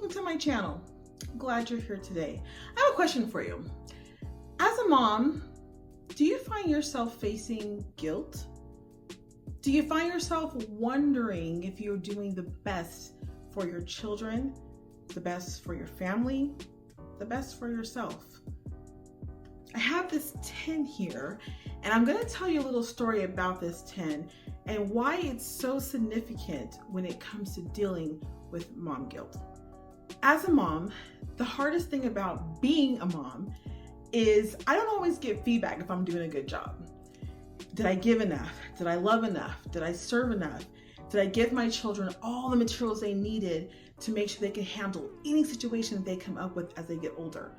welcome to my channel. I'm glad you're here today. I have a question for you. As a mom, do you find yourself facing guilt? Do you find yourself wondering if you're doing the best for your children, the best for your family, the best for yourself? I have this tin here, and I'm going to tell you a little story about this tin and why it's so significant when it comes to dealing with mom guilt. As a mom, the hardest thing about being a mom is I don't always get feedback if I'm doing a good job. Did I give enough? Did I love enough? Did I serve enough? Did I give my children all the materials they needed to make sure they can handle any situation they come up with as they get older?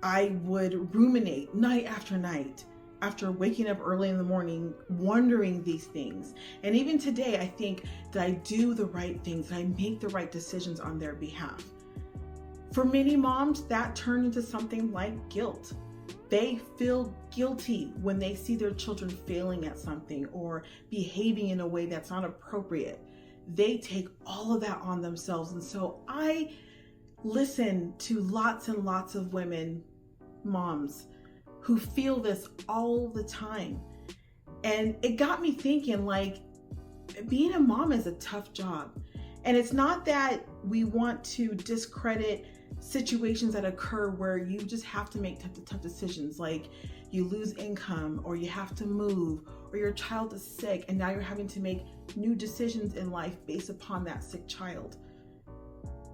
I would ruminate night after night after waking up early in the morning, wondering these things. And even today, I think, did I do the right things? Did I make the right decisions on their behalf? For many moms, that turned into something like guilt. They feel guilty when they see their children failing at something or behaving in a way that's not appropriate. They take all of that on themselves. And so I listen to lots and lots of women, moms, who feel this all the time. And it got me thinking, like, being a mom is a tough job. And it's not that we want to discredit situations that occur where you just have to make tough decisions, like you lose income, or you have to move, or your child is sick and now you're having to make new decisions in life based upon that sick child.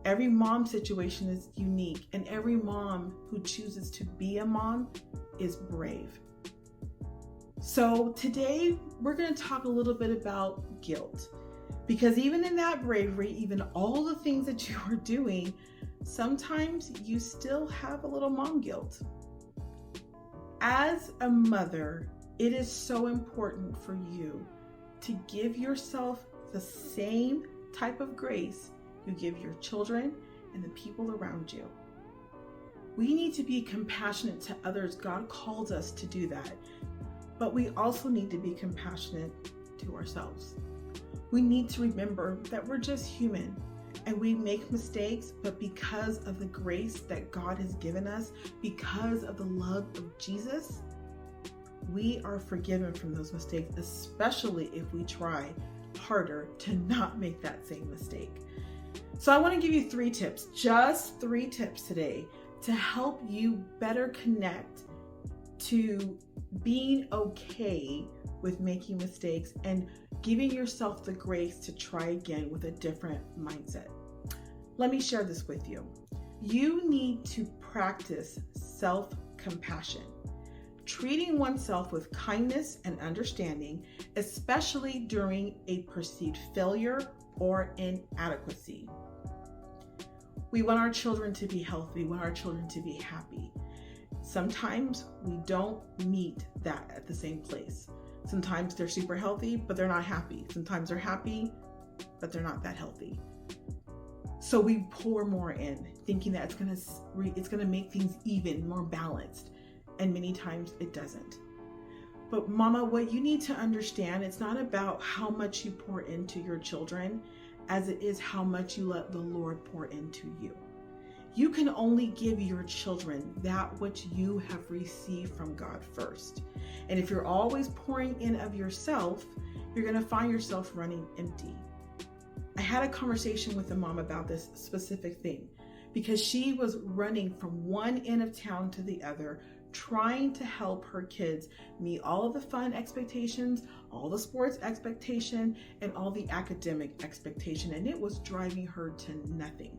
Every mom situation is unique, and every mom who chooses to be a mom is brave. So today we're going to talk a little bit about guilt, because even in that bravery, even all the things that you are doing, sometimes you still have a little mom guilt. As a mother, it is so important for you to give yourself the same type of grace you give your children and the people around you. We need to be compassionate to others. God calls us to do that. But we also need to be compassionate to ourselves. We need to remember that we're just human and we make mistakes, but because of the grace that God has given us, because of the love of Jesus, we are forgiven from those mistakes, especially if we try harder to not make that same mistake. So I want to give you 3 tips, just 3 tips today to help you better connect to being okay with making mistakes and giving yourself the grace to try again with a different mindset. Let me share this with you. You need to practice self-compassion, treating oneself with kindness and understanding, especially during a perceived failure or inadequacy. We want our children to be healthy. We want our children to be happy. Sometimes we don't meet that at the same place. Sometimes they're super healthy, but they're not happy. Sometimes they're happy, but they're not that healthy. So we pour more in, thinking that it's gonna make things even, more balanced. And many times it doesn't. But mama, what you need to understand, it's not about how much you pour into your children as it is how much you let the Lord pour into you. You can only give your children that which you have received from God first. And if you're always pouring in of yourself, you're going to find yourself running empty. I had a conversation with a mom about this specific thing because she was running from one end of town to the other, trying to help her kids meet all of the fun expectations, all the sports expectation, and all the academic expectation. And it was driving her to nothing.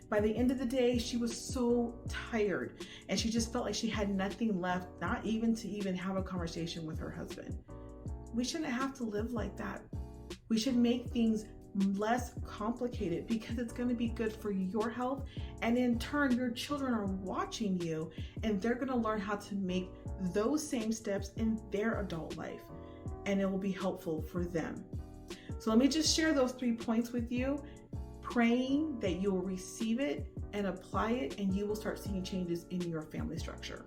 By the end of the day, she was so tired and she just felt like she had nothing left, not even to have a conversation with her husband. We shouldn't have to live like that. We should make things less complicated because it's going to be good for your health. And in turn, your children are watching you and they're going to learn how to make those same steps in their adult life. And it will be helpful for them. So let me just share those 3 points with you, praying that you will receive it and apply it, and you will start seeing changes in your family structure.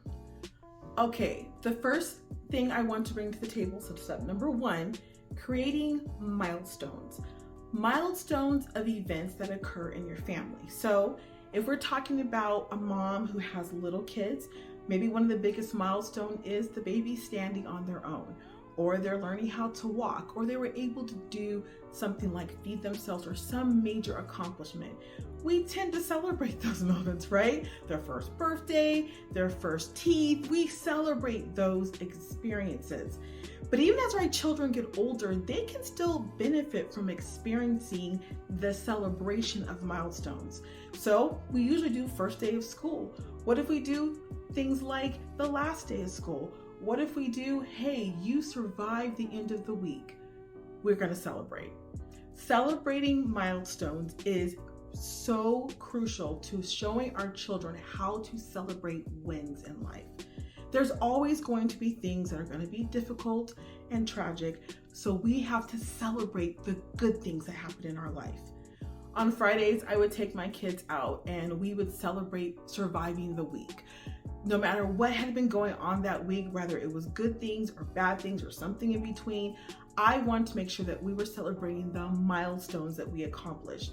Okay, the first thing I want to bring to the table, so step number 1, creating milestones. Milestones of events that occur in your family. So if we're talking about a mom who has little kids, maybe one of the biggest milestones is the baby standing on their own, or they're learning how to walk, or they were able to do something like feed themselves or some major accomplishment. We tend to celebrate those moments, right? Their first birthday, their first teeth, we celebrate those experiences. But even as our children get older, they can still benefit from experiencing the celebration of milestones. So we usually do first day of school. What if we do things like the last day of school? What if we do, hey, you survived the end of the week? We're going to celebrate. Celebrating milestones is so crucial to showing our children how to celebrate wins in life. There's always going to be things that are going to be difficult and tragic, so we have to celebrate the good things that happen in our life. On Fridays, I would take my kids out and we would celebrate surviving the week. No matter what had been going on that week, whether it was good things or bad things or something in between, I wanted to make sure that we were celebrating the milestones that we accomplished.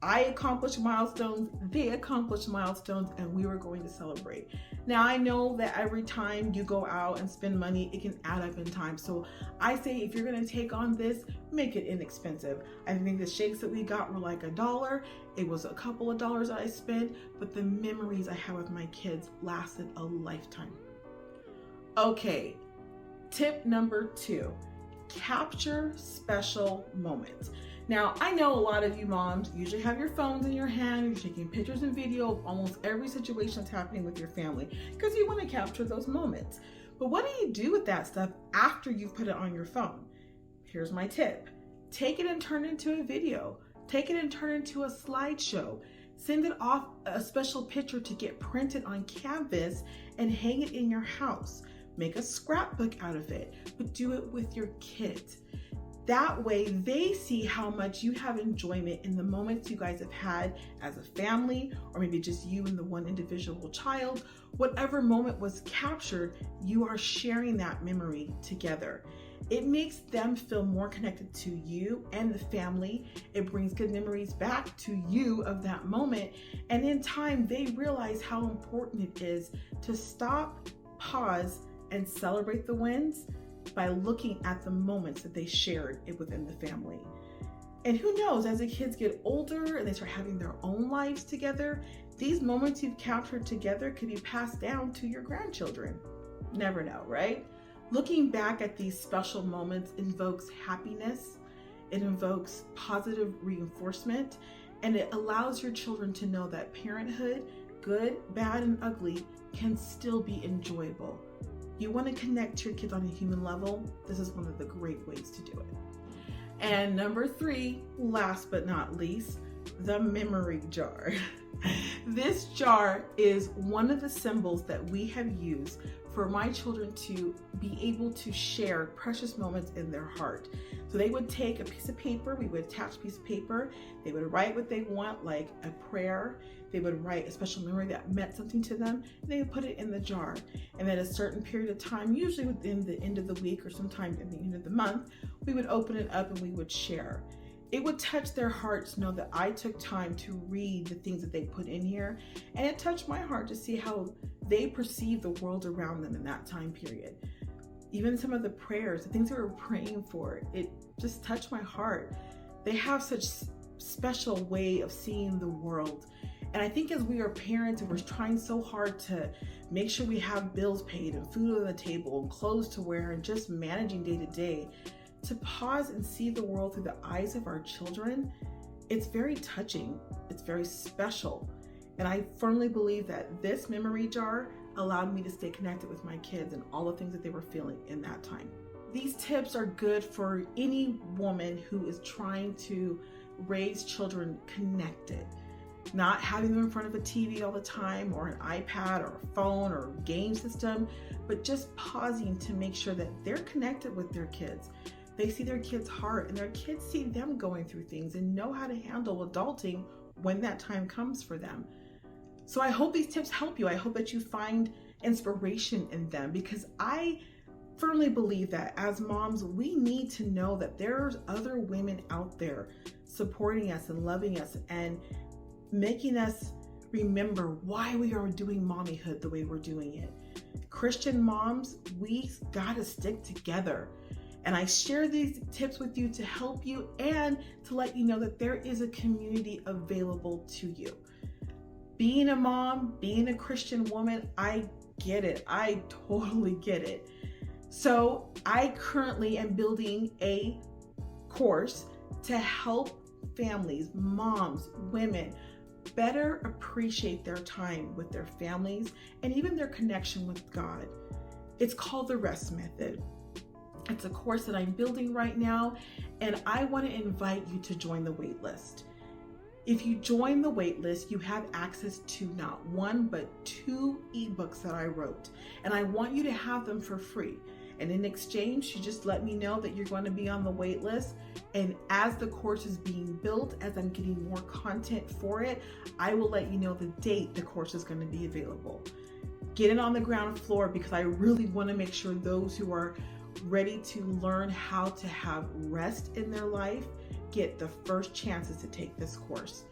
I accomplished milestones, they accomplished milestones, and we were going to celebrate. Now, I know that every time you go out and spend money, it can add up in time. So I say if you're going to take on this, make it inexpensive. I think the shakes that we got were like $1. It was a couple of dollars that I spent, but the memories I have with my kids lasted a lifetime. Okay, tip number 2, capture special moments. Now, I know a lot of you moms usually have your phones in your hand, you're taking pictures and video of almost every situation that's happening with your family because you want to capture those moments. But what do you do with that stuff after you've put it on your phone? Here's my tip. Take it and turn it into a video. Take it and turn it into a slideshow. Send it off a special picture to get printed on canvas and hang it in your house. Make a scrapbook out of it, but do it with your kids. That way they see how much you have enjoyment in the moments you guys have had as a family, or maybe just you and the one individual child. Whatever moment was captured, you are sharing that memory together. It makes them feel more connected to you and the family. It brings good memories back to you of that moment. And in time, they realize how important it is to stop, pause, and celebrate the wins by looking at the moments that they shared within the family. And who knows, as the kids get older and they start having their own lives together, these moments you've captured together could be passed down to your grandchildren. Never know, right? Looking back at these special moments invokes happiness, it invokes positive reinforcement, and it allows your children to know that parenthood, good, bad, and ugly, can still be enjoyable. You want to connect to your kids on a human level, this is one of the great ways to do it. And number 3, last but not least, the memory jar. This jar is one of the symbols that we have used for my children to be able to share precious moments in their heart. So they would take a piece of paper, we would attach a piece of paper, they would write what they want, like a prayer, they would write a special memory that meant something to them, and they would put it in the jar. And at a certain period of time, usually within the end of the week or sometime at the end of the month, we would open it up and we would share. It would touch their hearts to know that I took time to read the things that they put in here, and it touched my heart to see how they perceive the world around them in that time period. Even some of the prayers, the things they were praying for, it just touched my heart. They have such special way of seeing the world. And I think as we are parents and we're trying so hard to make sure we have bills paid and food on the table and clothes to wear and just managing day to day, to pause and see the world through the eyes of our children, it's very touching, it's very special. And I firmly believe that this memory jar allowed me to stay connected with my kids and all the things that they were feeling in that time. These tips are good for any woman who is trying to raise children connected. Not having them in front of a TV all the time or an iPad or a phone or game system, but just pausing to make sure that they're connected with their kids. They see their kids' heart and their kids see them going through things and know how to handle adulting when that time comes for them. So I hope these tips help you. I hope that you find inspiration in them, because I firmly believe that as moms, we need to know that there's other women out there supporting us and loving us and making us remember why we are doing mommyhood the way we're doing it. Christian moms, we gotta stick together. And I share these tips with you to help you and to let you know that there is a community available to you. Being a mom, being a Christian woman, I get it. I totally get it. So I currently am building a course to help families, moms, women, better appreciate their time with their families and even their connection with God. It's called the Rest Method. It's a course that I'm building right now, and I want to invite you to join the waitlist. If you join the waitlist, you have access to not one, but 2 ebooks that I wrote, and I want you to have them for free. And in exchange, you just let me know that you're going to be on the wait list. And as the course is being built, as I'm getting more content for it, I will let you know the date the course is going to be available. Get it on the ground floor, because I really want to make sure those who are ready to learn how to have rest in their life get the first chances to take this course.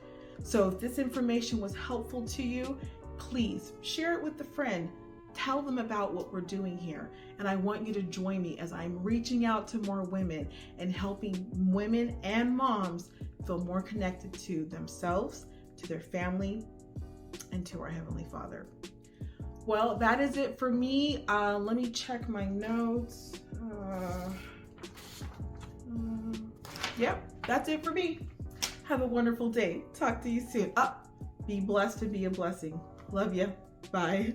So if this information was helpful to you, please share it with a friend. Tell them about what we're doing here. And I want you to join me as I'm reaching out to more women and helping women and moms feel more connected to themselves, to their family, and to our Heavenly Father. Well, that is it for me. Let me check my notes. Yep, that's it for me. Have a wonderful day. Talk to you soon. Be blessed and be a blessing. Love you. Bye.